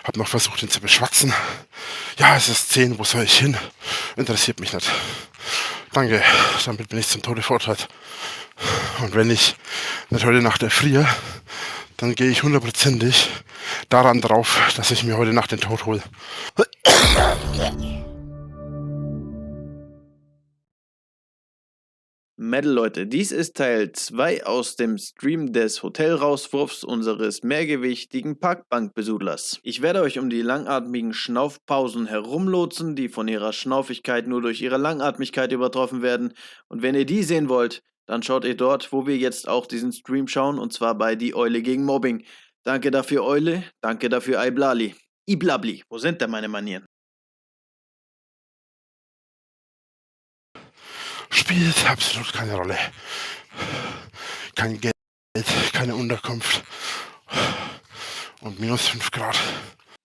Hab noch versucht, ihn zu beschwatzen. Ja, es ist 10, wo soll ich hin? Interessiert mich nicht. Danke, damit bin ich zum Tode verurteilt. Und wenn ich nicht heute Nacht erfriere, dann gehe ich hundertprozentig daran drauf, dass ich mir heute Nacht den Tod hole. Metal-Leute, dies ist Teil 2 aus dem Stream des Hotelrauswurfs unseres mehrgewichtigen Parkbankbesudlers. Ich werde euch um die langatmigen Schnaufpausen herumlotsen, die von ihrer Schnaufigkeit nur durch ihre Langatmigkeit übertroffen werden. Und wenn ihr die sehen wollt, dann schaut ihr dort, wo wir jetzt auch diesen Stream schauen, und zwar bei Die Eule gegen Mobbing. Danke dafür, Eule. Danke dafür, Iblali. Iblabli. Wo sind denn meine Manieren? Spielt absolut keine Rolle. Kein Geld, keine Unterkunft und minus 5 Grad.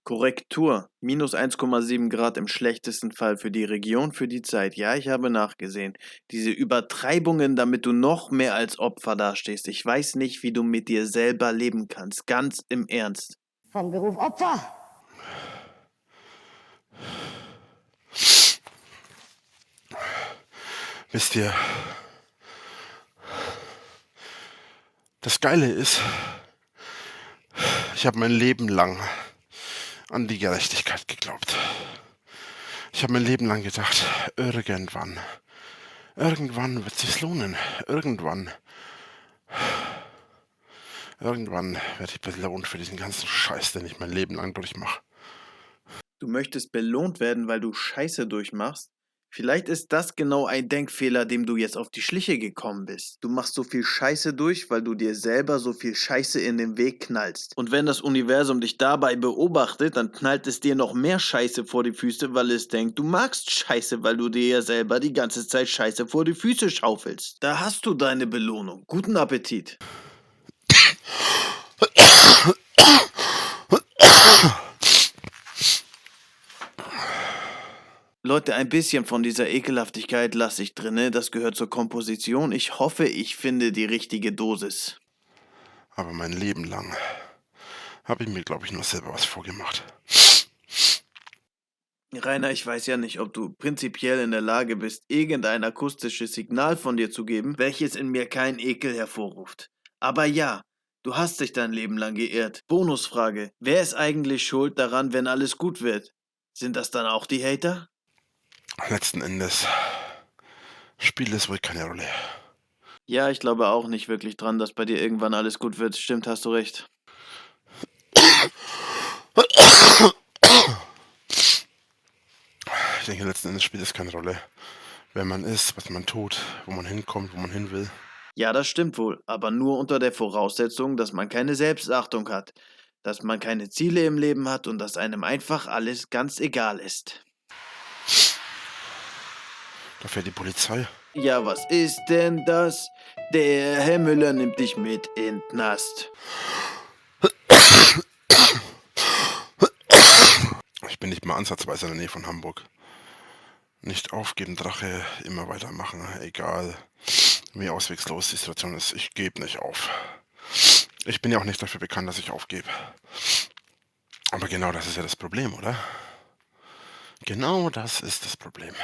Korrektur. Minus 1,7 Grad im schlechtesten Fall für die Region, für die Zeit. Ja, ich habe nachgesehen. Diese Übertreibungen, damit du noch mehr als Opfer dastehst. Ich weiß nicht, wie du mit dir selber leben kannst. Ganz im Ernst. Von Beruf Opfer. Wisst ihr, das Geile ist, ich habe mein Leben lang an die Gerechtigkeit geglaubt. Ich habe mein Leben lang gedacht, irgendwann wird sich's lohnen. Irgendwann werde ich belohnt für diesen ganzen Scheiß, den ich mein Leben lang durchmache. Du möchtest belohnt werden, weil du Scheiße durchmachst? Vielleicht ist das genau ein Denkfehler, dem du jetzt auf die Schliche gekommen bist. Du machst so viel Scheiße durch, weil du dir selber so viel Scheiße in den Weg knallst. Und wenn das Universum dich dabei beobachtet, dann knallt es dir noch mehr Scheiße vor die Füße, weil es denkt, du magst Scheiße, weil du dir ja selber die ganze Zeit Scheiße vor die Füße schaufelst. Da hast du deine Belohnung. Guten Appetit. Leute, ein bisschen von dieser Ekelhaftigkeit lasse ich drinne. Das gehört zur Komposition. Ich hoffe, ich finde die richtige Dosis. Aber mein Leben lang habe ich mir, glaube ich, nur selber was vorgemacht. Rainer, ich weiß ja nicht, ob du prinzipiell in der Lage bist, irgendein akustisches Signal von dir zu geben, welches in mir keinen Ekel hervorruft. Aber ja, du hast dich dein Leben lang geirrt. Bonusfrage, wer ist eigentlich schuld daran, wenn alles gut wird? Sind das dann auch die Hater? Letzten Endes spielt es wohl keine Rolle. Ja, ich glaube auch nicht wirklich dran, dass bei dir irgendwann alles gut wird. Stimmt, hast du recht. Ich denke, letzten Endes spielt es keine Rolle, wer man ist, was man tut, wo man hinkommt, wo man hin will. Ja, das stimmt wohl, aber nur unter der Voraussetzung, dass man keine Selbstachtung hat, dass man keine Ziele im Leben hat und dass einem einfach alles ganz egal ist. Da fährt die Polizei. Ja, was ist denn das? Der Herr Müller nimmt dich mit in den Knast. Ich bin nicht mal ansatzweise in der Nähe von Hamburg. Nicht aufgeben, Drache, immer weitermachen, egal wie auswegslos die Situation ist. Ich gebe nicht auf. Ich bin ja auch nicht dafür bekannt, dass ich aufgebe. Aber genau das ist ja das Problem, oder? Genau das ist das Problem.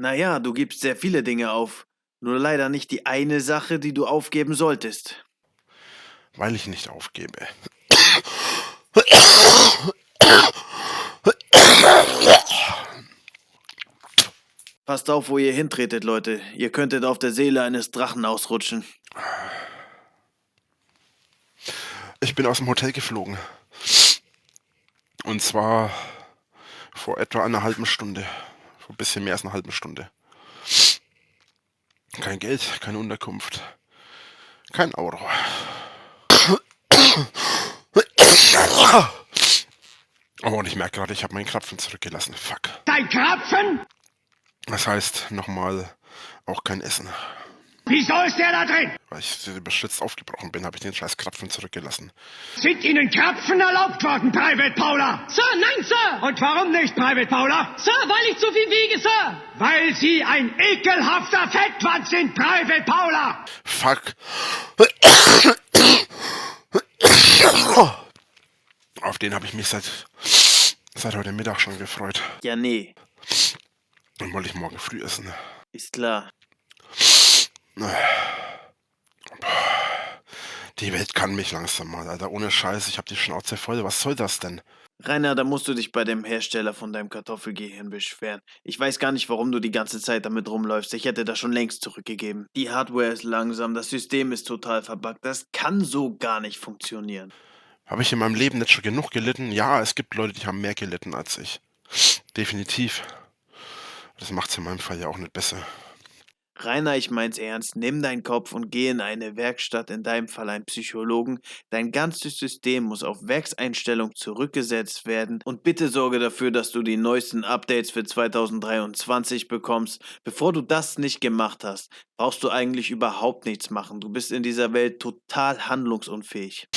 Naja, du gibst sehr viele Dinge auf. Nur leider nicht die eine Sache, die du aufgeben solltest. Weil ich nicht aufgebe. Passt auf, wo ihr hintretet, Leute. Ihr könntet auf der Seele eines Drachen ausrutschen. Ich bin aus dem Hotel geflogen. Und zwar vor etwa einer halben Stunde. Vor ein bisschen mehr als einer halben Stunde. Kein Geld, keine Unterkunft. Kein Euro. Oh, und ich merke gerade, ich habe meinen Krapfen zurückgelassen. Fuck. Dein Krapfen? Das heißt, nochmal, auch kein Essen. Wieso ist der da drin? Weil ich überschützt aufgebrochen bin, habe ich den scheiß Krapfen zurückgelassen. Sind Ihnen Krapfen erlaubt worden, Private Paula? Sir, nein, Sir! Und warum nicht, Private Paula? Sir, weil ich zu viel wiege, Sir! Weil Sie ein ekelhafter Fettwand sind, Private Paula! Fuck. Auf den habe ich mich seit Seit heute Mittag schon gefreut. Ja, nee. Dann wollte ich morgen früh essen. Ist klar. Die Welt kann mich langsam mal, Alter. Ohne Scheiß, ich hab die Schnauze voll. Was soll das denn? Rainer, da musst du dich bei dem Hersteller von deinem Kartoffelgehirn beschweren. Ich weiß gar nicht, warum du die ganze Zeit damit rumläufst. Ich hätte das schon längst zurückgegeben. Die Hardware ist langsam, das System ist total verbuggt. Das kann so gar nicht funktionieren. Habe ich in meinem Leben nicht schon genug gelitten? Ja, es gibt Leute, die haben mehr gelitten als ich. Definitiv. Das macht's in meinem Fall ja auch nicht besser. Rainer, ich mein's ernst. Nimm deinen Kopf und geh in eine Werkstatt, in deinem Fall einen Psychologen. Dein ganzes System muss auf Werkseinstellung zurückgesetzt werden und bitte sorge dafür, dass du die neuesten Updates für 2023 bekommst. Bevor du das nicht gemacht hast, brauchst du eigentlich überhaupt nichts machen. Du bist in dieser Welt total handlungsunfähig.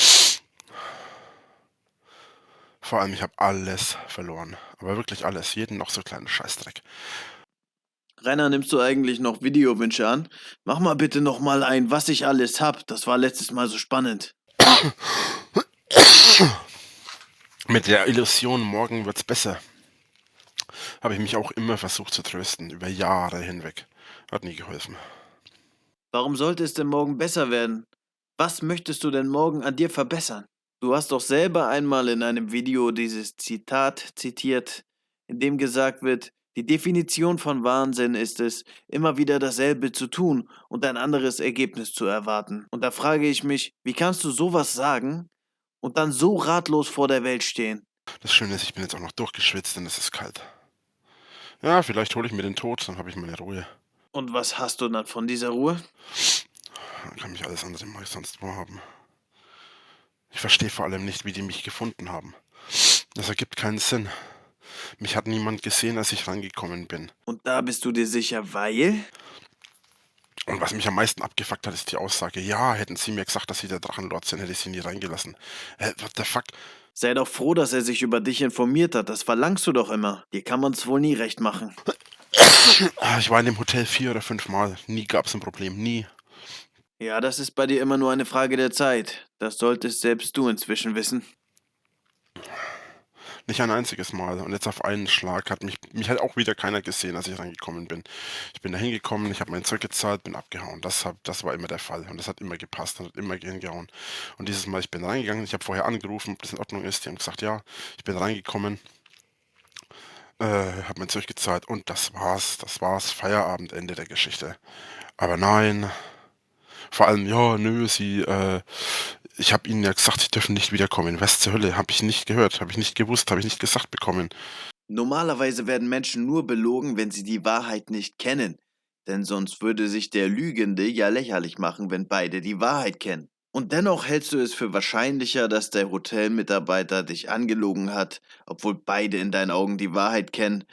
Vor allem, ich habe alles verloren. Aber wirklich alles. Jeden noch so kleinen Scheißdreck. Rainer, nimmst du eigentlich noch Videowünsche an? Mach mal bitte nochmal ein, was ich alles hab. Das war letztes Mal so spannend. Mit der Illusion, morgen wird's besser, habe ich mich auch immer versucht zu trösten. Über Jahre hinweg. Hat nie geholfen. Warum sollte es denn morgen besser werden? Was möchtest du denn morgen an dir verbessern? Du hast doch selber einmal in einem Video dieses Zitat zitiert, in dem gesagt wird, die Definition von Wahnsinn ist es, immer wieder dasselbe zu tun und ein anderes Ergebnis zu erwarten. Und da frage ich mich, wie kannst du sowas sagen und dann so ratlos vor der Welt stehen? Das Schöne ist, ich bin jetzt auch noch durchgeschwitzt, denn es ist kalt. Ja, vielleicht hole ich mir den Tod, dann habe ich meine Ruhe. Und was hast du dann von dieser Ruhe? Dann kann mich alles andere mal sonst wo haben. Ich verstehe vor allem nicht, wie die mich gefunden haben. Das ergibt keinen Sinn. Mich hat niemand gesehen, als ich reingekommen bin. Und da bist du dir sicher, weil? Und was mich am meisten abgefuckt hat, ist die Aussage, ja, hätten sie mir gesagt, dass sie der Drachenlord sind, hätte ich sie nie reingelassen. What the fuck? Sei doch froh, dass er sich über dich informiert hat. Das verlangst du doch immer. Dir kann man's wohl nie recht machen. Ich war in dem Hotel 4 oder 5 Mal. Nie gab's ein Problem, nie. Ja, das ist bei dir immer nur eine Frage der Zeit. Das solltest selbst du inzwischen wissen. Nicht ein einziges Mal. Und jetzt auf einen Schlag hat mich hat auch wieder keiner gesehen, als ich reingekommen bin. Ich bin da hingekommen, ich habe mein Zeug gezahlt, bin abgehauen. Das war immer der Fall. Und das hat immer gepasst und hat immer hingehauen. Und dieses Mal, ich bin reingegangen, ich habe vorher angerufen, ob das in Ordnung ist. Die haben gesagt, ja, ich bin reingekommen, habe mein Zeug gezahlt und das war's. Das war's. Feierabend, Ende der Geschichte. Aber nein. Vor allem, ja, nö, ich habe ihnen ja gesagt, sie dürfen nicht wiederkommen. Was zur Hölle? Habe ich nicht gehört, habe ich nicht gewusst, habe ich nicht gesagt bekommen. Normalerweise werden Menschen nur belogen, wenn sie die Wahrheit nicht kennen. Denn sonst würde sich der Lügende ja lächerlich machen, wenn beide die Wahrheit kennen. Und dennoch hältst du es für wahrscheinlicher, dass der Hotelmitarbeiter dich angelogen hat, obwohl beide in deinen Augen die Wahrheit kennen,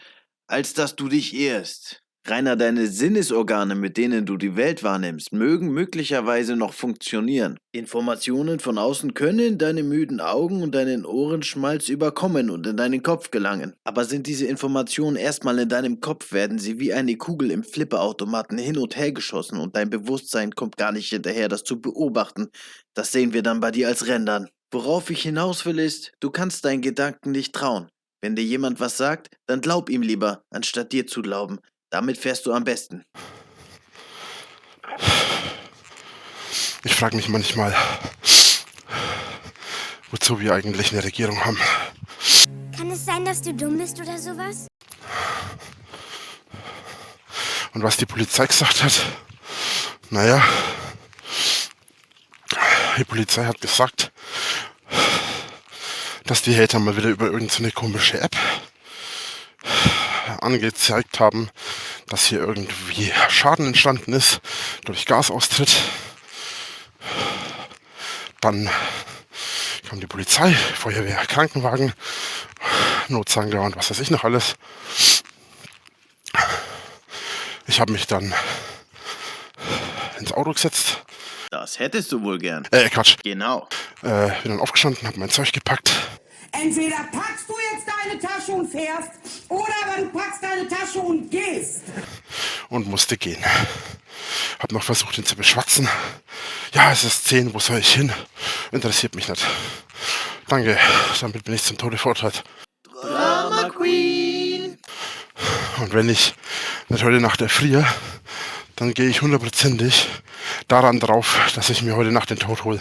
als dass du dich irrst. Rainer, deine Sinnesorgane, mit denen du die Welt wahrnimmst, mögen möglicherweise noch funktionieren. Informationen von außen können in deine müden Augen und deinen Ohrenschmalz überkommen und in deinen Kopf gelangen. Aber sind diese Informationen erstmal in deinem Kopf, werden sie wie eine Kugel im Flipperautomaten hin und her geschossen und dein Bewusstsein kommt gar nicht hinterher, das zu beobachten. Das sehen wir dann bei dir als Rendern. Worauf ich hinaus will ist, du kannst deinen Gedanken nicht trauen. Wenn dir jemand was sagt, dann glaub ihm lieber, anstatt dir zu glauben. Damit fährst du am besten. Ich frage mich manchmal, wozu wir eigentlich eine Regierung haben. Kann es sein, dass du dumm bist oder sowas? Und was die Polizei gesagt hat, naja, die Polizei hat gesagt, dass die Hater mal wieder über irgendeine komische App angezeigt haben, dass hier irgendwie Schaden entstanden ist durch Gasaustritt. Dann kam die Polizei, Feuerwehr, Krankenwagen, Notsanger und was weiß ich noch alles. Ich habe mich dann ins Auto gesetzt. Das hättest du wohl gern. Quatsch. Genau. Bin dann aufgestanden, habe mein Zeug gepackt. Entweder packst du jetzt deine Tasche und fährst, oder aber du packst deine Tasche und gehst. Und musste gehen. Hab noch versucht, ihn zu beschwatzen. Ja, es ist 10, wo soll ich hin? Interessiert mich nicht. Danke, damit bin ich zum Tode verurteilt. Queen. Und wenn ich nicht heute Nacht erfriere, dann gehe ich hundertprozentig daran drauf, dass ich mir heute Nacht den Tod hole.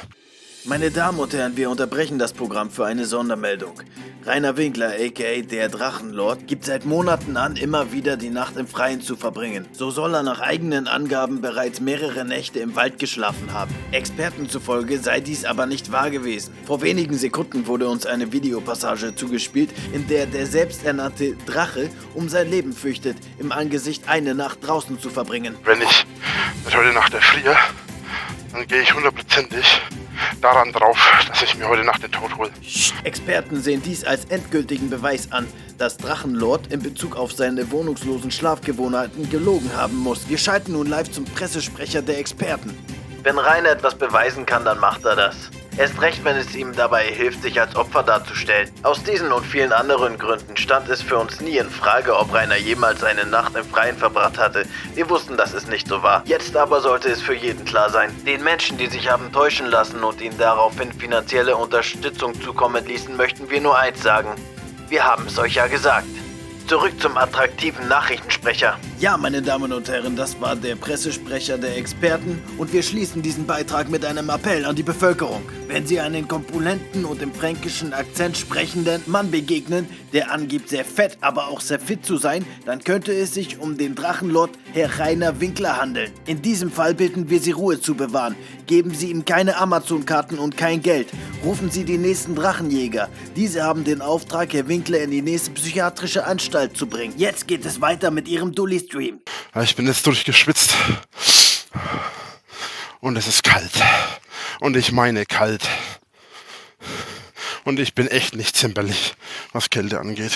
Meine Damen und Herren, wir unterbrechen das Programm für eine Sondermeldung. Rainer Winkler, a.k.a. der Drachenlord, gibt seit Monaten an, immer wieder die Nacht im Freien zu verbringen. So soll er nach eigenen Angaben bereits mehrere Nächte im Wald geschlafen haben. Experten zufolge sei dies aber nicht wahr gewesen. Vor wenigen Sekunden wurde uns eine Videopassage zugespielt, in der der selbsternannte Drache um sein Leben fürchtet, im Angesicht eine Nacht draußen zu verbringen. Wenn ich nicht heute Nacht erfriere, dann gehe ich hundertprozentig daran drauf, dass ich mir heute Nacht den Tod hole. Experten sehen dies als endgültigen Beweis an, dass Drachenlord in Bezug auf seine wohnungslosen Schlafgewohnheiten gelogen haben muss. Wir schalten nun live zum Pressesprecher der Experten. Wenn Rainer etwas beweisen kann, dann macht er das. Erst recht, wenn es ihm dabei hilft, sich als Opfer darzustellen. Aus diesen und vielen anderen Gründen stand es für uns nie in Frage, ob Rainer jemals eine Nacht im Freien verbracht hatte. Wir wussten, dass es nicht so war. Jetzt aber sollte es für jeden klar sein. Den Menschen, die sich haben täuschen lassen und ihnen daraufhin finanzielle Unterstützung zukommen ließen, möchten wir nur eins sagen. Wir haben es euch ja gesagt. Zurück zum attraktiven Nachrichtensprecher. Ja, meine Damen und Herren, das war der Pressesprecher der Experten und wir schließen diesen Beitrag mit einem Appell an die Bevölkerung. Wenn Sie einen korpulenten und im fränkischen Akzent sprechenden Mann begegnen, der angibt sehr fett, aber auch sehr fit zu sein, dann könnte es sich um den Drachenlord Herr Rainer Winkler handeln. In diesem Fall bitten wir Sie, Ruhe zu bewahren. Geben Sie ihm keine Amazon-Karten und kein Geld. Rufen Sie die nächsten Drachenjäger. Diese haben den Auftrag, Herr Winkler in die nächste psychiatrische Anstalt zu bringen. Jetzt geht es weiter mit Ihrem Dulli-Stream. Ich bin jetzt durchgeschwitzt. Und es ist kalt. Und ich meine kalt. Und ich bin echt nicht zimperlich, was Kälte angeht.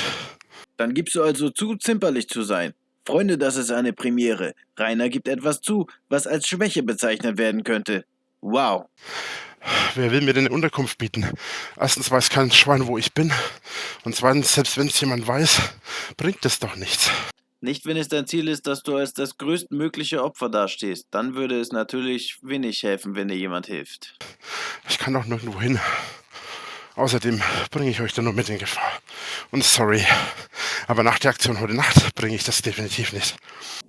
Dann gibst du also zu, zimperlich zu sein. Freunde, das ist eine Premiere. Rainer gibt etwas zu, was als Schwäche bezeichnet werden könnte. Wow. Wer will mir denn eine Unterkunft bieten? Erstens weiß kein Schwein, wo ich bin. Und zweitens, selbst wenn es jemand weiß, bringt es doch nichts. Nicht, wenn es dein Ziel ist, dass du als das größtmögliche Opfer dastehst. Dann würde es natürlich wenig helfen, wenn dir jemand hilft. Ich kann doch nirgendwo hin. Außerdem bringe ich euch da nur mit in Gefahr. Und sorry, aber nach der Aktion heute Nacht bringe ich das definitiv nicht.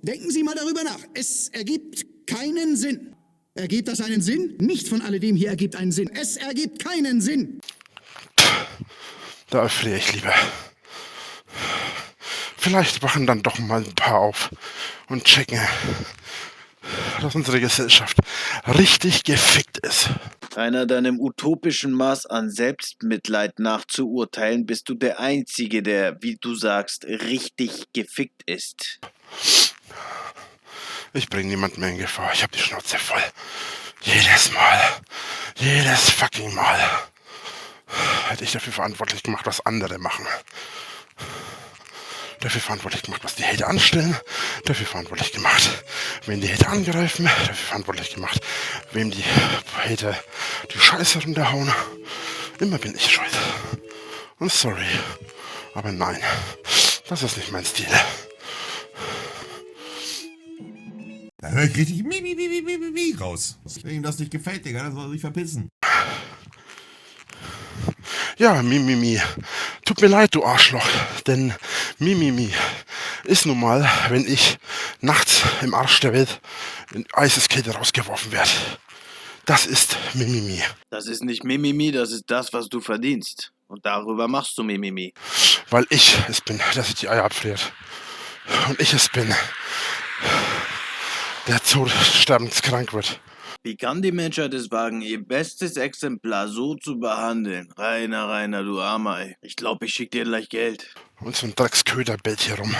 Denken Sie mal darüber nach. Es ergibt keinen Sinn. Ergibt das einen Sinn? Nicht von alledem hier ergibt einen Sinn. Es ergibt keinen Sinn. Da erfriere ich lieber. Vielleicht wachen dann doch mal ein paar auf und checken, dass unsere Gesellschaft richtig gefickt ist. Rainer, deinem utopischen Maß an Selbstmitleid nach zu urteilen, bist du der Einzige, der, wie du sagst, richtig gefickt ist. Ich bringe niemanden mehr in Gefahr. Ich habe die Schnauze voll. Jedes Mal. Jedes fucking Mal. Hätte ich dafür verantwortlich gemacht, was andere machen. Dafür verantwortlich gemacht, was die Hater anstellen. Dafür verantwortlich gemacht, wen die Hater angreifen. Dafür verantwortlich gemacht, wem die Hater die Scheiße runterhauen. Immer bin ich schuld. Und sorry. Aber nein. Das ist nicht mein Stil. Da höre ich richtig mi raus. Wenn ihm das nicht gefällt, Digga, dann soll er sich verpissen. Ja, mi. Tut mir leid, du Arschloch. Denn mi ist nun mal, wenn ich nachts im Arsch der Welt in Eiseskälte rausgeworfen werde. Das ist mi. Das ist nicht Mimimi, das ist das, was du verdienst. Und darüber machst du Mimimi. Weil ich es bin, der sich die Eier abfriert. Und ich es bin, der sterbenskrank wird. Wie kann die Menschheit es wagen, ihr bestes Exemplar so zu behandeln? Rainer, du Armer, ey. Ich glaube, ich schick dir gleich Geld. Und so ein Drecksköder bellt hier rum.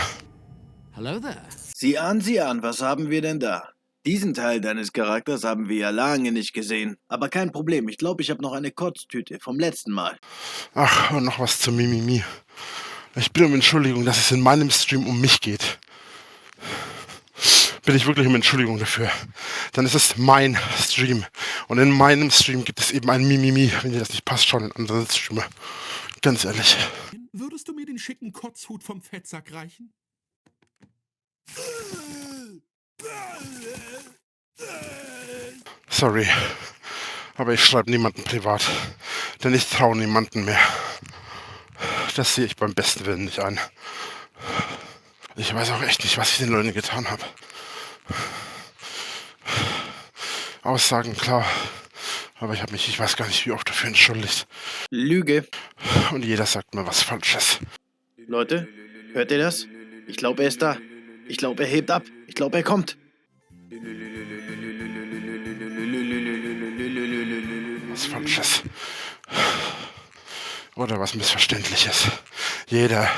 Hello there. Sieh an, was haben wir denn da? Diesen Teil deines Charakters haben wir ja lange nicht gesehen. Aber kein Problem, ich glaube, ich habe noch eine Kotztüte vom letzten Mal. Ach, und noch was zu mi. Ich bitte um Entschuldigung, dass es in meinem Stream um mich geht. Bitte ich wirklich um Entschuldigung dafür. Dann ist es mein Stream. Und in meinem Stream gibt es eben ein Mimimi. Wenn dir das nicht passt, schau in anderen Streamer. Ganz ehrlich. Würdest du mir den schicken Kotzhut vom Fettsack reichen? Sorry. Aber ich schreibe niemanden privat. Denn ich traue niemanden mehr. Das sehe ich beim besten Willen nicht ein. Ich weiß auch echt nicht, was ich den Leuten getan habe. Aussagen, klar. Aber ich habe mich, ich weiß gar nicht, wie oft dafür entschuldigt. Lüge. Und jeder sagt mir was Falsches. Leute, hört ihr das? Ich glaube, er ist da. Ich glaube, er hebt ab. Ich glaube, er kommt. Was Falsches. Oder was Missverständliches. Jeder.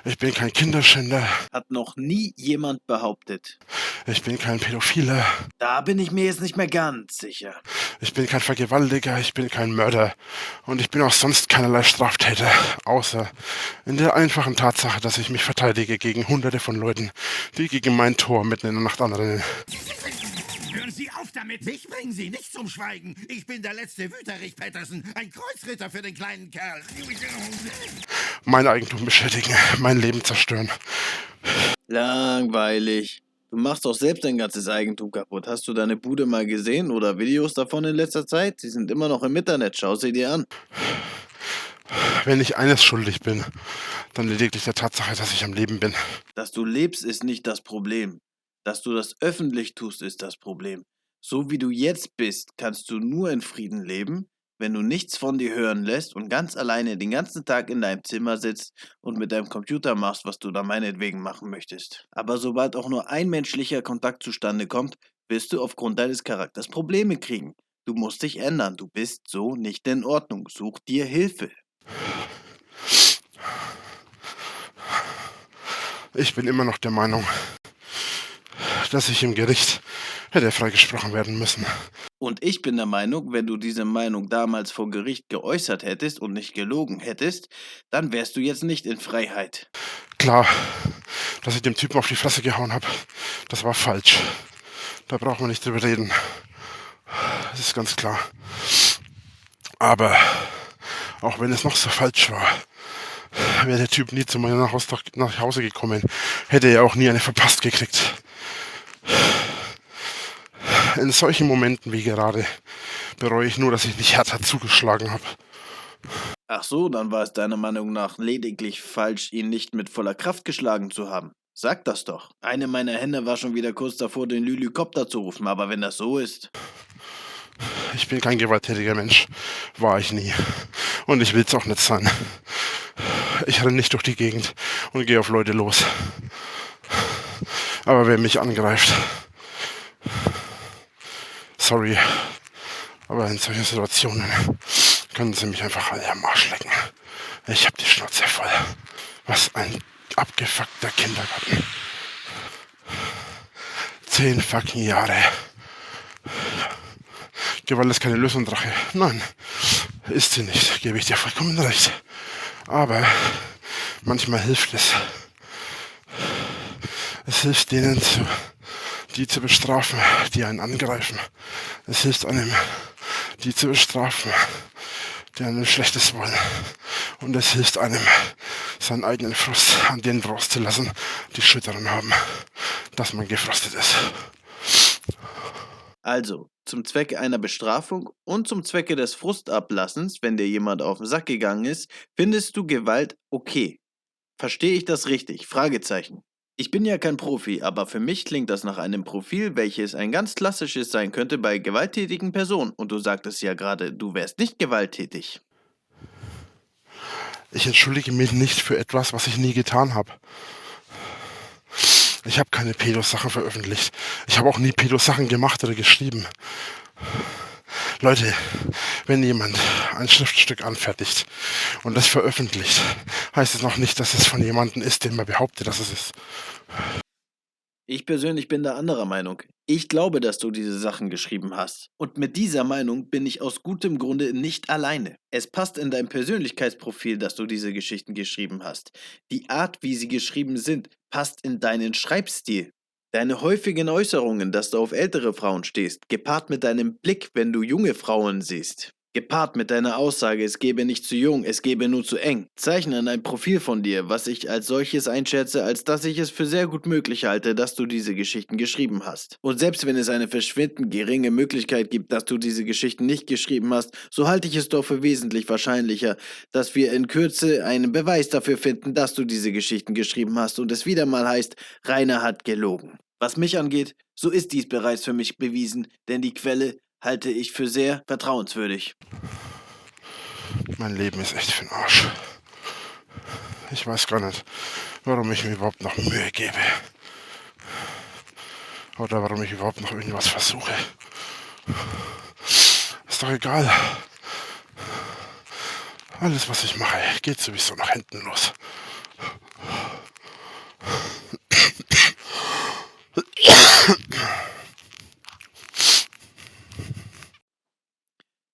Ich bin kein Kinderschänder. Hat noch nie jemand behauptet. Ich bin kein Pädophiler. Da bin ich mir jetzt nicht mehr ganz sicher. Ich bin kein Vergewaltiger. Ich bin kein Mörder. Und ich bin auch sonst keinerlei Straftäter. Außer in der einfachen Tatsache, dass ich mich verteidige gegen hunderte von Leuten, die gegen mein Tor mitten in der Nacht anrennen. Hören Sie auf damit! Mich bringen Sie nicht zum Schweigen! Ich bin der letzte Wüterich Pettersen, ein Kreuzritter für den kleinen Kerl. Mein Eigentum beschädigen, mein Leben zerstören. Langweilig. Du machst doch selbst dein ganzes Eigentum kaputt. Hast du deine Bude mal gesehen oder Videos davon in letzter Zeit? Sie sind immer noch im Internet. Schau sie dir an. Wenn ich eines schuldig bin, dann lediglich der Tatsache, dass ich am Leben bin. Dass du lebst, ist nicht das Problem. Dass du das öffentlich tust, ist das Problem. So wie du jetzt bist, kannst du nur in Frieden leben, wenn du nichts von dir hören lässt und ganz alleine den ganzen Tag in deinem Zimmer sitzt und mit deinem Computer machst, was du da meinetwegen machen möchtest. Aber sobald auch nur ein menschlicher Kontakt zustande kommt, wirst du aufgrund deines Charakters Probleme kriegen. Du musst dich ändern. Du bist so nicht in Ordnung. Such dir Hilfe. Ich bin immer noch der Meinung, dass ich im Gericht hätte freigesprochen werden müssen. Und ich bin der Meinung, wenn du diese Meinung damals vor Gericht geäußert hättest und nicht gelogen hättest, dann wärst du jetzt nicht in Freiheit. Klar, dass ich dem Typen auf die Fresse gehauen habe, das war falsch. Da braucht man nicht drüber reden. Das ist ganz klar. Aber auch wenn es noch so falsch war, wäre der Typ nie zu mir nach Hause gekommen, hätte er auch nie eine verpasst gekriegt. In solchen Momenten wie gerade bereue ich nur, dass ich nicht härter zugeschlagen habe. Ach so, dann war es deiner Meinung nach lediglich falsch, ihn nicht mit voller Kraft geschlagen zu haben. Sag das doch. Eine meiner Hände war schon wieder kurz davor, den Lylykopter zu rufen, aber wenn das so ist... Ich bin kein gewalttätiger Mensch. War ich nie. Und ich will es auch nicht sein. Ich renne nicht durch die Gegend und gehe auf Leute los. Aber wer mich angreift... Sorry, aber in solchen Situationen können sie mich einfach alle am Arsch lecken. Ich hab die Schnauze voll. Was ein abgefuckter Kindergarten. 10 fucking Jahre. Gewalt ist keine Lösung, Drache. Nein, ist sie nicht, gebe ich dir vollkommen recht. Aber manchmal hilft es. Es hilft denen, die zu bestrafen, die einen angreifen. Es hilft einem, die zu bestrafen, die einem Schlechtes wollen. Und es hilft einem, seinen eigenen Frust an denen rauszulassen, die Schüttern haben, dass man gefrostet ist. Also, zum Zwecke einer Bestrafung und zum Zwecke des Frustablassens, wenn dir jemand auf den Sack gegangen ist, findest du Gewalt okay. Verstehe ich das richtig? Fragezeichen. Ich bin ja kein Profi, aber für mich klingt das nach einem Profil, welches ein ganz klassisches sein könnte bei gewalttätigen Personen. Und du sagtest ja gerade, du wärst nicht gewalttätig. Ich entschuldige mich nicht für etwas, was ich nie getan habe. Ich habe keine Pedo-Sachen veröffentlicht. Ich habe auch nie Pedo-Sachen gemacht oder geschrieben. Leute, wenn jemand ein Schriftstück anfertigt und das veröffentlicht, heißt es noch nicht, dass es von jemandem ist, den man behauptet, dass es ist. Ich persönlich bin da anderer Meinung. Ich glaube, dass du diese Sachen geschrieben hast. Und mit dieser Meinung bin ich aus gutem Grunde nicht alleine. Es passt in dein Persönlichkeitsprofil, dass du diese Geschichten geschrieben hast. Die Art, wie sie geschrieben sind, passt in deinen Schreibstil. Deine häufigen Äußerungen, dass du auf ältere Frauen stehst, gepaart mit deinem Blick, wenn du junge Frauen siehst. Gepaart mit deiner Aussage, es gäbe nicht zu jung, es gäbe nur zu eng, zeichnen ein Profil von dir, was ich als solches einschätze, als dass ich es für sehr gut möglich halte, dass du diese Geschichten geschrieben hast. Und selbst wenn es eine verschwindend geringe Möglichkeit gibt, dass du diese Geschichten nicht geschrieben hast, so halte ich es doch für wesentlich wahrscheinlicher, dass wir in Kürze einen Beweis dafür finden, dass du diese Geschichten geschrieben hast und es wieder mal heißt, Rainer hat gelogen. Was mich angeht, so ist dies bereits für mich bewiesen, denn die Quelle halte ich für sehr vertrauenswürdig. Mein Leben ist echt für den Arsch. Ich weiß gar nicht, warum ich mir überhaupt noch Mühe gebe. Oder warum ich überhaupt noch irgendwas versuche. Ist doch egal. Alles, was ich mache, geht sowieso nach hinten los.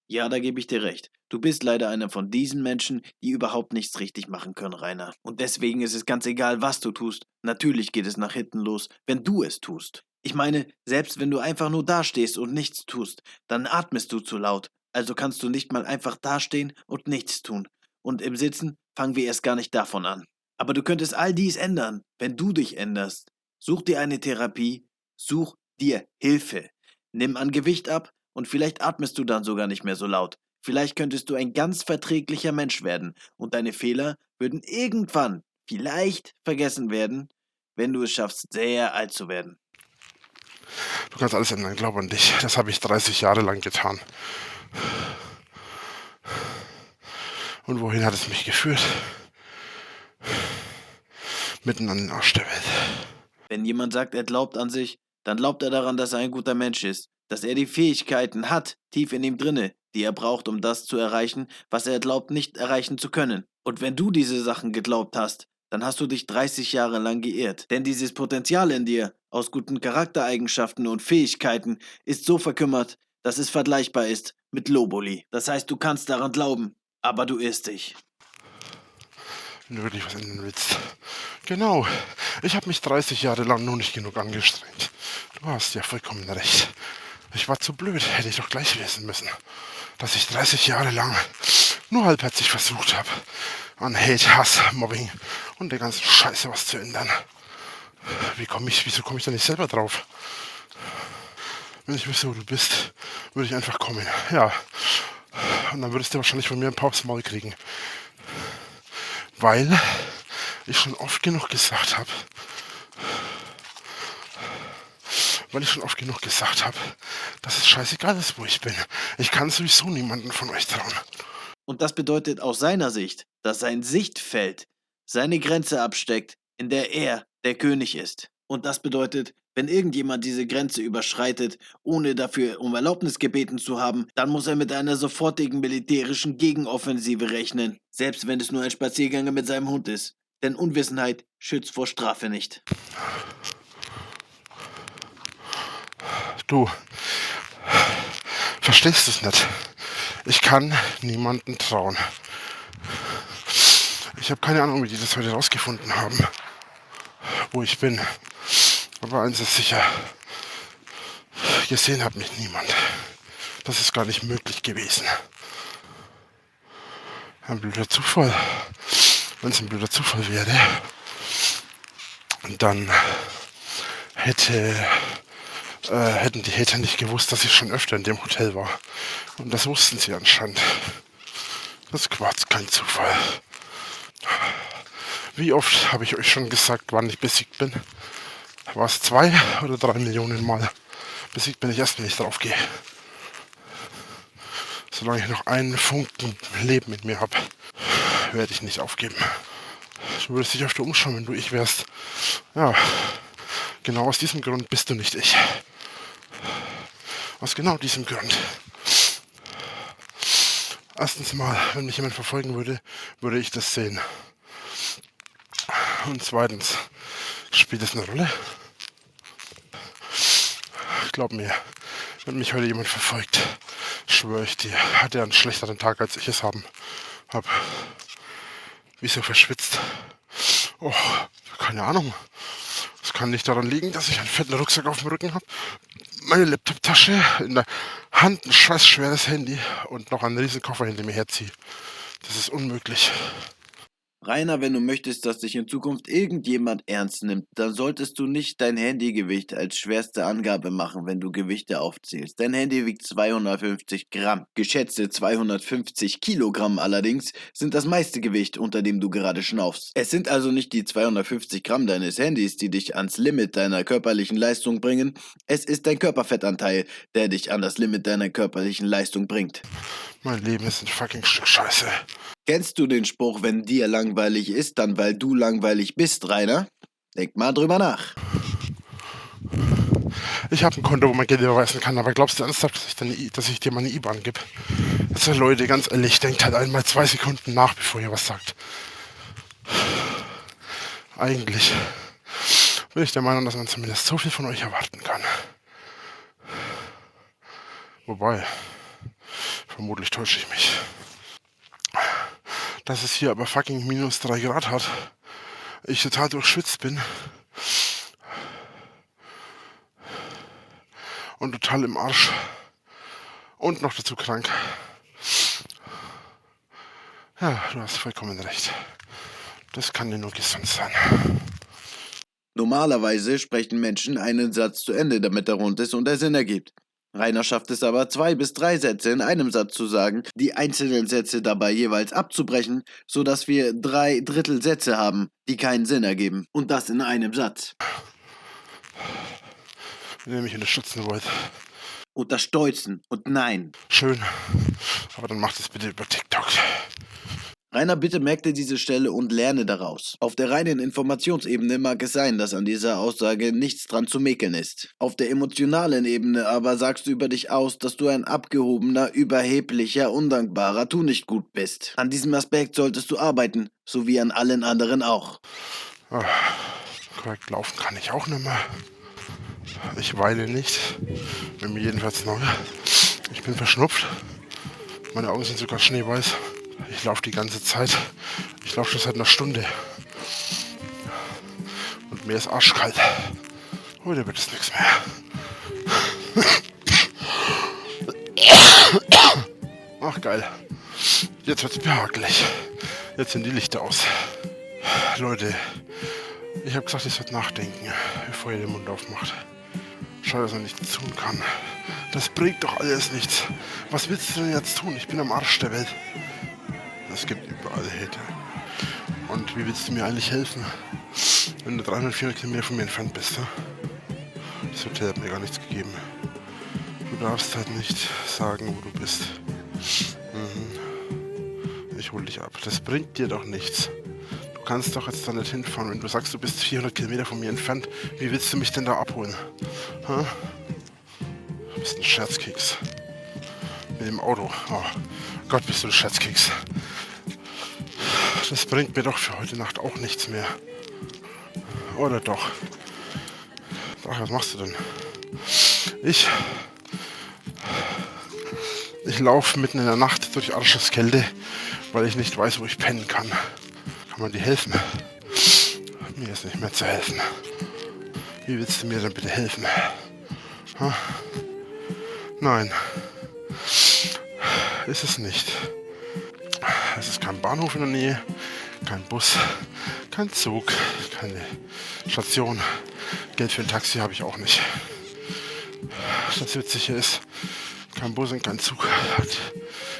Ja, da gebe ich dir recht. Du bist leider einer von diesen Menschen, die überhaupt nichts richtig machen können, Rainer. Und deswegen ist es ganz egal, was du tust. Natürlich geht es nach hinten los, wenn du es tust. Ich meine, selbst wenn du einfach nur dastehst und nichts tust, dann atmest du zu laut. Also kannst du nicht mal einfach dastehen und nichts tun. Und im Sitzen fangen wir erst gar nicht davon an. Aber du könntest all dies ändern, wenn du dich änderst. Such dir eine Therapie, such dir Hilfe. Nimm an Gewicht ab und vielleicht atmest du dann sogar nicht mehr so laut. Vielleicht könntest du ein ganz verträglicher Mensch werden und deine Fehler würden irgendwann vielleicht vergessen werden, wenn du es schaffst, sehr alt zu werden. Du kannst alles ändern, glaub an dich. Das habe ich 30 Jahre lang getan. Und wohin hat es mich geführt? Mitten an den Arsch der Welt. Wenn jemand sagt, er glaubt an sich, dann glaubt er daran, dass er ein guter Mensch ist. Dass er die Fähigkeiten hat, tief in ihm drinne, die er braucht, um das zu erreichen, was er glaubt, nicht erreichen zu können. Und wenn du diese Sachen geglaubt hast, dann hast du dich 30 Jahre lang geirrt. Denn dieses Potenzial in dir, aus guten Charaktereigenschaften und Fähigkeiten, ist so verkümmert, dass es vergleichbar ist mit Globuli. Das heißt, du kannst daran glauben, aber du irrst dich. Wenn du wirklich was ändern willst. Genau. Ich habe mich 30 Jahre lang nur nicht genug angestrengt. Du hast ja vollkommen recht. Ich war zu blöd, hätte ich doch gleich wissen müssen, dass ich 30 Jahre lang nur halbherzig versucht habe, an Hate, Hass, Mobbing und der ganzen Scheiße was zu ändern. Wieso komme ich da nicht selber drauf? Wenn ich wüsste, wo du bist, würde ich einfach kommen. Ja. Und dann würdest du wahrscheinlich von mir ein paar aufs Maul kriegen. Weil ich schon oft genug gesagt habe, dass es scheißegal ist, wo ich bin. Ich kann sowieso niemanden von euch trauen. Und das bedeutet aus seiner Sicht, dass sein Sichtfeld seine Grenze absteckt, in der er der König ist. Und das bedeutet, wenn irgendjemand diese Grenze überschreitet, ohne dafür um Erlaubnis gebeten zu haben, dann muss er mit einer sofortigen militärischen Gegenoffensive rechnen. Selbst wenn es nur ein Spaziergang mit seinem Hund ist. Denn Unwissenheit schützt vor Strafe nicht. Du verstehst es nicht. Ich kann niemanden trauen. Ich habe keine Ahnung, wie die das heute rausgefunden haben, wo ich bin. Aber eins ist sicher, gesehen hat mich niemand. Das ist gar nicht möglich gewesen. Ein blöder Zufall. Wenn es ein blöder Zufall wäre, dann hätten die Hater nicht gewusst, dass ich schon öfter in dem Hotel war. Und das wussten sie anscheinend. Das war kein Zufall. Wie oft habe ich euch schon gesagt, wann ich besiegt bin? War es 2 oder 3 Millionen Mal? Besiegt bin ich erst, wenn ich drauf gehe. Solange ich noch einen Funken Leben mit mir habe, werde ich nicht aufgeben. Du würdest dich öfter umschauen, wenn du ich wärst. Ja, genau aus diesem Grund bist du nicht ich. Aus genau diesem Grund. Erstens mal, wenn mich jemand verfolgen würde, würde ich das sehen. Und zweitens, spielt es eine Rolle? Glaub mir, wenn mich heute jemand verfolgt, schwöre ich dir, hat er einen schlechteren Tag, als ich es habe. Wieso verschwitzt? Oh, keine Ahnung. Es kann nicht daran liegen, dass ich einen fetten Rucksack auf dem Rücken habe, meine Laptop-Tasche in der Hand ein scheiß schweres Handy und noch einen riesen Koffer hinter mir herziehe. Das ist unmöglich. Rainer, wenn du möchtest, dass dich in Zukunft irgendjemand ernst nimmt, dann solltest du nicht dein Handygewicht als schwerste Angabe machen, wenn du Gewichte aufzählst. Dein Handy wiegt 250 Gramm. Geschätzte 250 Kilogramm allerdings sind das meiste Gewicht, unter dem du gerade schnaufst. Es sind also nicht die 250 Gramm deines Handys, die dich ans Limit deiner körperlichen Leistung bringen. Es ist dein Körperfettanteil, der dich an das Limit deiner körperlichen Leistung bringt. Mein Leben ist ein fucking Stück Scheiße. Kennst du den Spruch, wenn dir langweilig ist, dann weil du langweilig bist, Rainer? Denk mal drüber nach. Ich habe ein Konto, wo man Geld überweisen kann, aber glaubst du ernsthaft, dass ich dir meine IBAN gebe? Also Leute, ganz ehrlich, denkt halt einmal 2 Sekunden nach, bevor ihr was sagt. Eigentlich bin ich der Meinung, dass man zumindest so viel von euch erwarten kann. Wobei, vermutlich täusche ich mich. Dass es hier aber fucking minus 3 Grad hat, ich total durchschwitzt bin und total im Arsch und noch dazu krank. Ja, du hast vollkommen recht. Das kann dir nur gesund sein. Normalerweise sprechen Menschen einen Satz zu Ende, damit er rund ist und er Sinn ergibt. Rainer schafft es aber, 2 bis 3 Sätze in einem Satz zu sagen, die einzelnen Sätze dabei jeweils abzubrechen, sodass wir 3/3 Sätze haben, die keinen Sinn ergeben. Und das in einem Satz. Wenn ihr mich unterstützen wollt. Unterstützen und nein. Schön. Aber dann macht es bitte über TikTok. Rainer, bitte merk dir diese Stelle und lerne daraus. Auf der reinen Informationsebene mag es sein, dass an dieser Aussage nichts dran zu mäkeln ist. Auf der emotionalen Ebene aber sagst du über dich aus, dass du ein abgehobener, überheblicher, undankbarer Tu-nicht-gut bist. An diesem Aspekt solltest du arbeiten, so wie an allen anderen auch. Korrekt laufen kann ich auch nicht mehr. Ich weine nicht. Bin mir jedenfalls neu. Ich bin verschnupft. Meine Augen sind sogar schneeweiß. Ich laufe die ganze Zeit. Ich laufe schon seit einer Stunde. Und mir ist arschkalt. Heute wird es nichts mehr. Ach geil. Jetzt wird es behaglich. Jetzt sind die Lichter aus. Leute, ich habe gesagt, ich sollte nachdenken, bevor ihr den Mund aufmacht. Schade, dass er nichts tun kann. Das bringt doch alles nichts. Was willst du denn jetzt tun? Ich bin am Arsch der Welt. Es gibt überall Hate. Und wie willst du mir eigentlich helfen, wenn du 300, 400 Kilometer von mir entfernt bist? Ne? Das Hotel hat mir gar nichts gegeben. Du darfst halt nicht sagen, wo du bist. Ich hol dich ab. Das bringt dir doch nichts. Du kannst doch jetzt da nicht hinfahren. Wenn du sagst, du bist 400 Kilometer von mir entfernt, wie willst du mich denn da abholen? Ha? Du bist ein Scherzkeks. Mit dem Auto. Oh Gott, bist du ein Scherzkeks. Das bringt mir doch für heute Nacht auch nichts mehr. Oder doch? Ach, was machst du denn? Ich laufe mitten in der Nacht durch Arscheskälte, weil ich nicht weiß, wo ich pennen kann. Kann man dir helfen? Mir ist nicht mehr zu helfen. Wie willst du mir denn bitte helfen? Ha? Nein. Ist es nicht. Es ist kein Bahnhof in der Nähe, kein Bus, kein Zug, keine Station. Geld für ein Taxi habe ich auch nicht. Das Witzige ist, kein Bus und kein Zug hat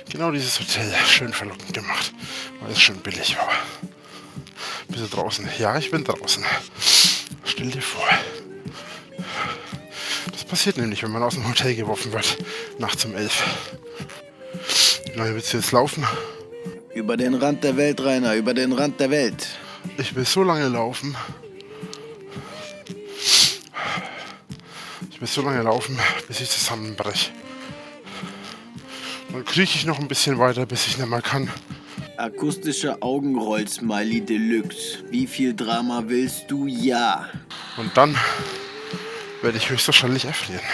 genau dieses Hotel schön verlockend gemacht, weil es schön billig war. Bist du draußen? Ja, ich bin draußen. Stell dir vor. Das passiert nämlich, wenn man aus dem Hotel geworfen wird, nachts um 11. Wie lange willst du jetzt laufen? Über den Rand der Welt, Rainer, über den Rand der Welt. Ich will so lange laufen. Ich will so lange laufen, bis ich zusammenbreche. Dann krieche ich noch ein bisschen weiter, bis ich nicht mehr kann. Akustischer Augenroll-Smiley Deluxe. Wie viel Drama willst du? Ja. Und dann werde ich höchstwahrscheinlich erfrieren.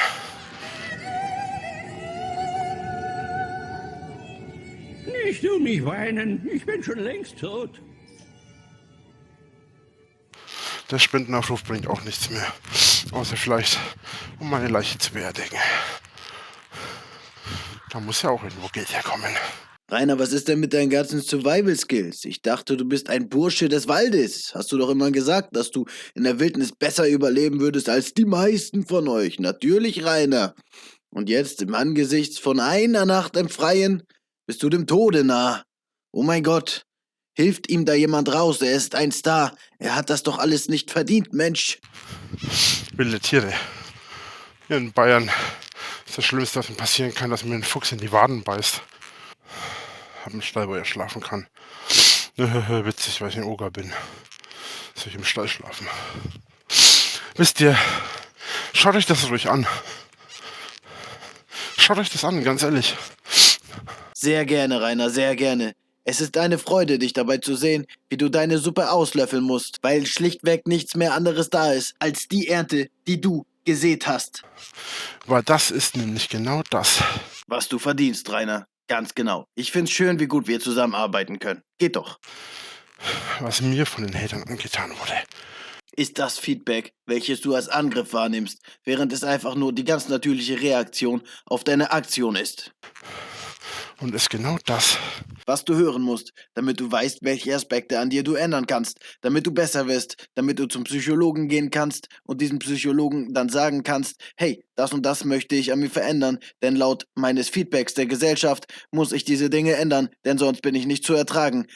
Nicht um mich weinen, ich bin schon längst tot. Der Spendenaufruf bringt auch nichts mehr. Außer vielleicht, um meine Leiche zu beerdigen. Da muss ja auch irgendwo Geld herkommen. Rainer, was ist denn mit deinen ganzen Survival-Skills? Ich dachte, du bist ein Bursche des Waldes. Hast du doch immer gesagt, dass du in der Wildnis besser überleben würdest als die meisten von euch. Natürlich, Rainer. Und jetzt, im Angesicht von einer Nacht im Freien, bist du dem Tode nah. Oh mein Gott. Hilft ihm da jemand raus? Er ist ein Star. Er hat das doch alles nicht verdient, Mensch. Wilde Tiere. Hier in Bayern ist das Schlimmste, was mir passieren kann, dass mir ein Fuchs in die Waden beißt. Hab einen Stall, wo er schlafen kann. Witzig, weil ich ein Oger bin. Soll ich im Stall schlafen? Wisst ihr, schaut euch das ruhig an. Schaut euch das an, ganz ehrlich. Sehr gerne, Rainer, sehr gerne. Es ist eine Freude, dich dabei zu sehen, wie du deine Suppe auslöffeln musst, weil schlichtweg nichts mehr anderes da ist, als die Ernte, die du gesät hast. Weil das ist nämlich genau das. Was du verdienst, Rainer. Ganz genau. Ich find's schön, wie gut wir zusammenarbeiten können. Geht doch. Was mir von den Hatern angetan wurde. Ist das Feedback, welches du als Angriff wahrnimmst, während es einfach nur die ganz natürliche Reaktion auf deine Aktion ist. Und ist genau das, Was du hören musst, damit du weißt, welche Aspekte an dir du ändern kannst, damit du besser wirst, damit du zum Psychologen gehen kannst und diesem Psychologen dann sagen kannst, hey, das und das möchte ich an mir verändern, denn laut meines Feedbacks der Gesellschaft muss ich diese Dinge ändern, denn sonst bin ich nicht zu ertragen.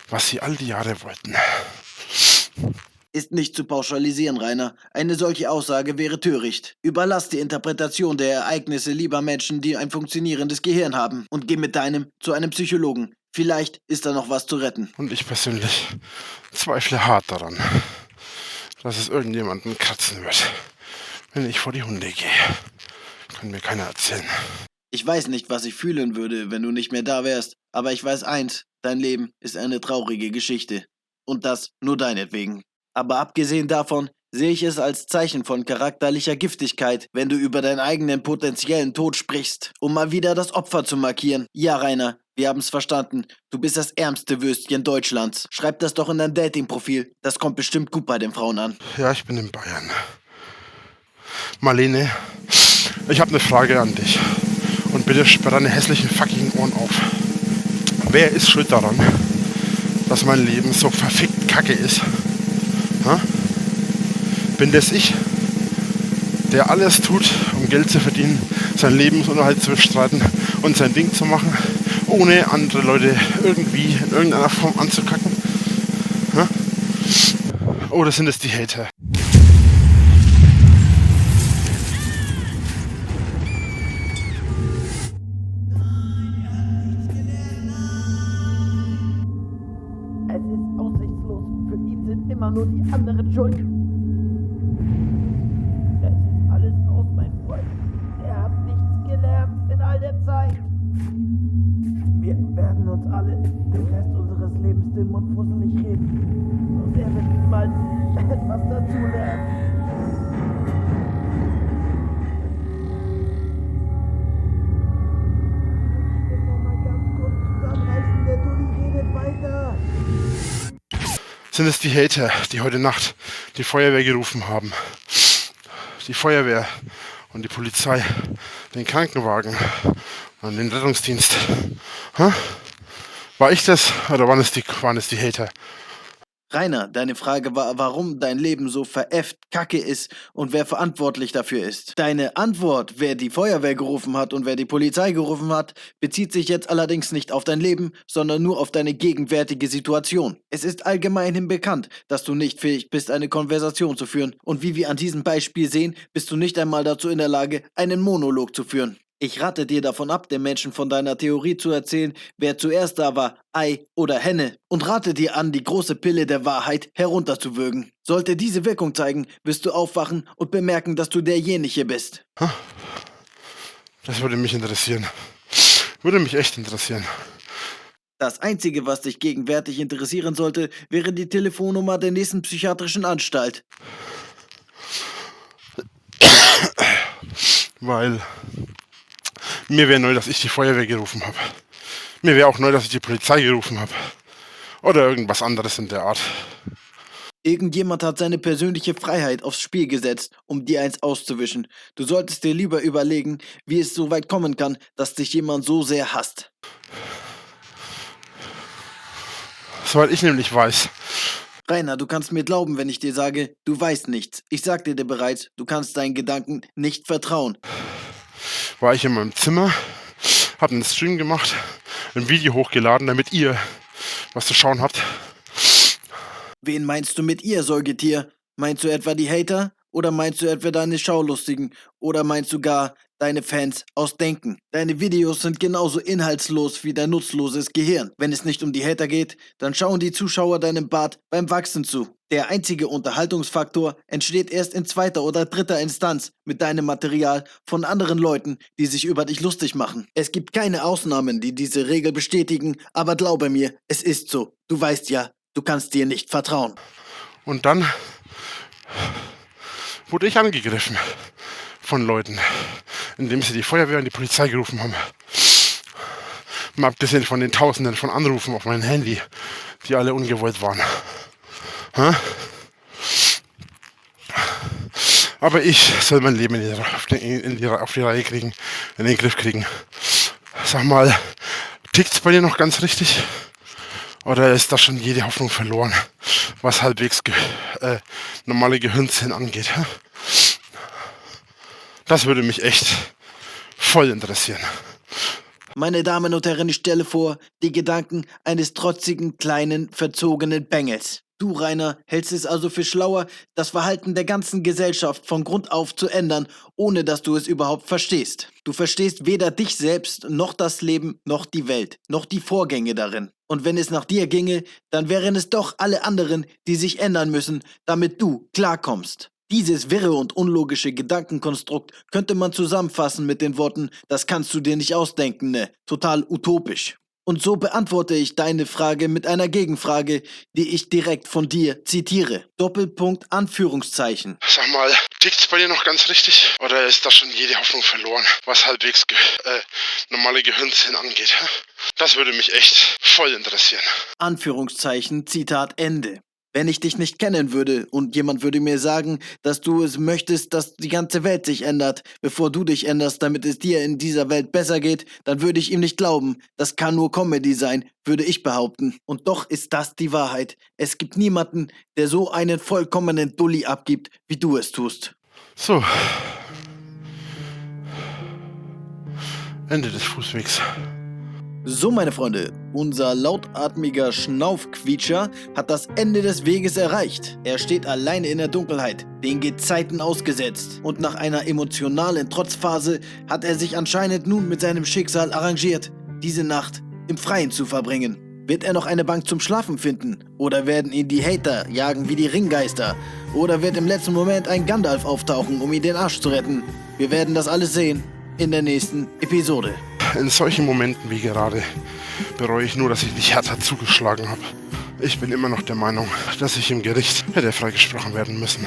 was sie all die Jahre wollten. Ist nicht zu pauschalisieren, Rainer. Eine solche Aussage wäre töricht. Überlass die Interpretation der Ereignisse lieber Menschen, die ein funktionierendes Gehirn haben, und geh mit deinem zu einem Psychologen. Vielleicht ist da noch was zu retten. Und ich persönlich zweifle hart daran, dass es irgendjemanden kratzen wird, wenn ich vor die Hunde gehe. Kann mir keiner erzählen. Ich weiß nicht, was ich fühlen würde, wenn du nicht mehr da wärst, aber ich weiß eins, dein Leben ist eine traurige Geschichte. Und das nur deinetwegen. Aber abgesehen davon sehe ich es als Zeichen von charakterlicher Giftigkeit, wenn du über deinen eigenen potenziellen Tod sprichst, um mal wieder das Opfer zu markieren. Ja, Rainer, wir haben's verstanden. Du bist das ärmste Würstchen Deutschlands. Schreib das doch in dein Dating-Profil. Das kommt bestimmt gut bei den Frauen an. Ja, ich bin in Bayern. Marlene, ich habe eine Frage an dich. Und bitte sperr deine hässlichen fucking Ohren auf. Wer ist schuld daran, dass mein Leben so verfickt kacke ist? Ha? Bin das ich, der alles tut, um Geld zu verdienen, seinen Lebensunterhalt zu bestreiten und sein Ding zu machen, ohne andere Leute irgendwie in irgendeiner Form anzukacken? Ha? Oder sind es die Hater? Es ist aussichtslos. Für ihn sind immer nur die anderen schuld. Es ist alles aus, mein Freund. Er hat nichts gelernt in all der Zeit. Wir werden uns alle den Rest unseres Lebens den Mund fusselig reden. Und er wird niemals etwas dazu lernen. Ich will noch mal ganz kurz zusammenreißen, der Dulli redet weiter. Sind es die Hater, die heute Nacht die Feuerwehr gerufen haben? Die Feuerwehr und die Polizei, den Krankenwagen und den Rettungsdienst. Ha? War ich das oder waren es die Hater? Rainer, deine Frage war, warum dein Leben so veräfft kacke ist und wer verantwortlich dafür ist. Deine Antwort, wer die Feuerwehr gerufen hat und wer die Polizei gerufen hat, bezieht sich jetzt allerdings nicht auf dein Leben, sondern nur auf deine gegenwärtige Situation. Es ist allgemeinhin bekannt, dass du nicht fähig bist, eine Konversation zu führen. Und wie wir an diesem Beispiel sehen, bist du nicht einmal dazu in der Lage, einen Monolog zu führen. Ich rate dir davon ab, den Menschen von deiner Theorie zu erzählen, wer zuerst da war, Ei oder Henne, und rate dir an, die große Pille der Wahrheit herunterzuwürgen. Sollte diese Wirkung zeigen, wirst du aufwachen und bemerken, dass du derjenige bist. Das würde mich interessieren. Würde mich echt interessieren. Das Einzige, was dich gegenwärtig interessieren sollte, wäre die Telefonnummer der nächsten psychiatrischen Anstalt. Weil mir wäre neu, dass ich die Feuerwehr gerufen habe. Mir wäre auch neu, dass ich die Polizei gerufen habe. Oder irgendwas anderes in der Art. Irgendjemand hat seine persönliche Freiheit aufs Spiel gesetzt, um dir eins auszuwischen. Du solltest dir lieber überlegen, wie es so weit kommen kann, dass dich jemand so sehr hasst. Soweit ich nämlich weiß. Rainer, du kannst mir glauben, wenn ich dir sage, du weißt nichts. Ich sagte dir bereits, du kannst deinen Gedanken nicht vertrauen. War ich in meinem Zimmer, hab einen Stream gemacht, ein Video hochgeladen, damit ihr was zu schauen habt. Wen meinst du mit ihr, Säugetier? Meinst du etwa die Hater? Oder meinst du etwa deine Schaulustigen? Oder meinst du gar deine Fans aus Denken? Deine Videos sind genauso inhaltslos wie dein nutzloses Gehirn. Wenn es nicht um die Hater geht, dann schauen die Zuschauer deinem Bart beim Wachsen zu. Der einzige Unterhaltungsfaktor entsteht erst in 2. oder 3. Instanz mit deinem Material von anderen Leuten, die sich über dich lustig machen. Es gibt keine Ausnahmen, die diese Regel bestätigen, aber glaube mir, es ist so. Du weißt ja, du kannst dir nicht vertrauen. Und dann wurde ich angegriffen von Leuten, indem sie die Feuerwehr und die Polizei gerufen haben. Mal abgesehen von den Tausenden von Anrufen auf mein Handy, die alle ungewollt waren. Aber ich soll mein Leben auf die Reihe kriegen, in den Griff kriegen. Sag mal, tickt's bei dir noch ganz richtig? Oder ist da schon jede Hoffnung verloren, was halbwegs normale Gehirnzellen angeht? Das würde mich echt voll interessieren. Meine Damen und Herren, ich stelle vor, die Gedanken eines trotzigen, kleinen, verzogenen Bengels. Du, Rainer, hältst es also für schlauer, das Verhalten der ganzen Gesellschaft von Grund auf zu ändern, ohne dass du es überhaupt verstehst. Du verstehst weder dich selbst, noch das Leben, noch die Welt, noch die Vorgänge darin. Und wenn es nach dir ginge, dann wären es doch alle anderen, die sich ändern müssen, damit du klarkommst. Dieses wirre und unlogische Gedankenkonstrukt könnte man zusammenfassen mit den Worten, das kannst du dir nicht ausdenken, ne? Total utopisch. Und so beantworte ich deine Frage mit einer Gegenfrage, die ich direkt von dir zitiere. Doppelpunkt, Anführungszeichen. Sag mal, tickt's bei dir noch ganz richtig? Oder ist da schon jede Hoffnung verloren, was halbwegs normale Gehirnzellen angeht? Das würde mich echt voll interessieren. Anführungszeichen, Zitat Ende. Wenn ich dich nicht kennen würde und jemand würde mir sagen, dass du es möchtest, dass die ganze Welt sich ändert, bevor du dich änderst, damit es dir in dieser Welt besser geht, dann würde ich ihm nicht glauben. Das kann nur Comedy sein, würde ich behaupten. Und doch ist das die Wahrheit. Es gibt niemanden, der so einen vollkommenen Dulli abgibt, wie du es tust. So. Ende des Fußwegs. So, meine Freunde, unser lautatmiger Schnaufquietscher hat das Ende des Weges erreicht. Er steht alleine in der Dunkelheit, den Gezeiten ausgesetzt. Und nach einer emotionalen Trotzphase hat er sich anscheinend nun mit seinem Schicksal arrangiert, diese Nacht im Freien zu verbringen. Wird er noch eine Bank zum Schlafen finden? Oder werden ihn die Hater jagen wie die Ringgeister? Oder wird im letzten Moment ein Gandalf auftauchen, um ihn den Arsch zu retten? Wir werden das alles sehen in der nächsten Episode. In solchen Momenten wie gerade bereue ich nur, dass ich nicht härter zugeschlagen habe. Ich bin immer noch der Meinung, dass ich im Gericht hätte freigesprochen werden müssen.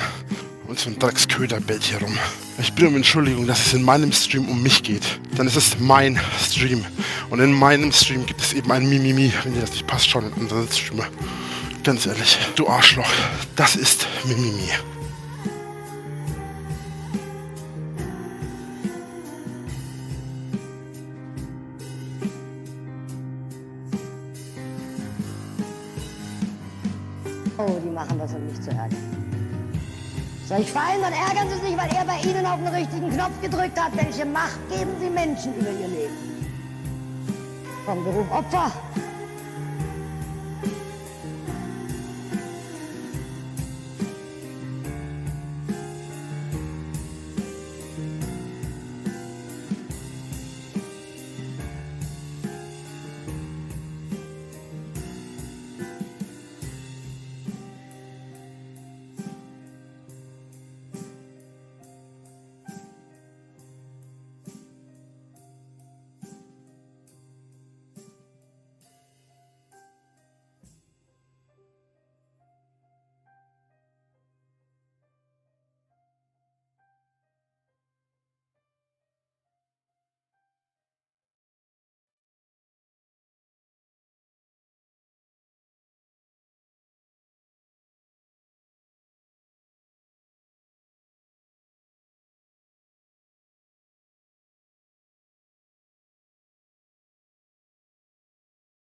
Und so ein Drecksköder bellt hier rum. Ich bitte um Entschuldigung, dass es in meinem Stream um mich geht. Denn es ist mein Stream. Und in meinem Stream gibt es eben ein Mimimi. Wenn dir das nicht passt, schau in anderen Streamer. Ganz ehrlich, du Arschloch, das ist Mimimi. Oh, die machen das, um mich zu ärgern. Soll ich fein, dann ärgern Sie sich, weil er bei Ihnen auf den richtigen Knopf gedrückt hat. Welche Macht geben Sie Menschen über ihr Leben? Vom Beruf Opfer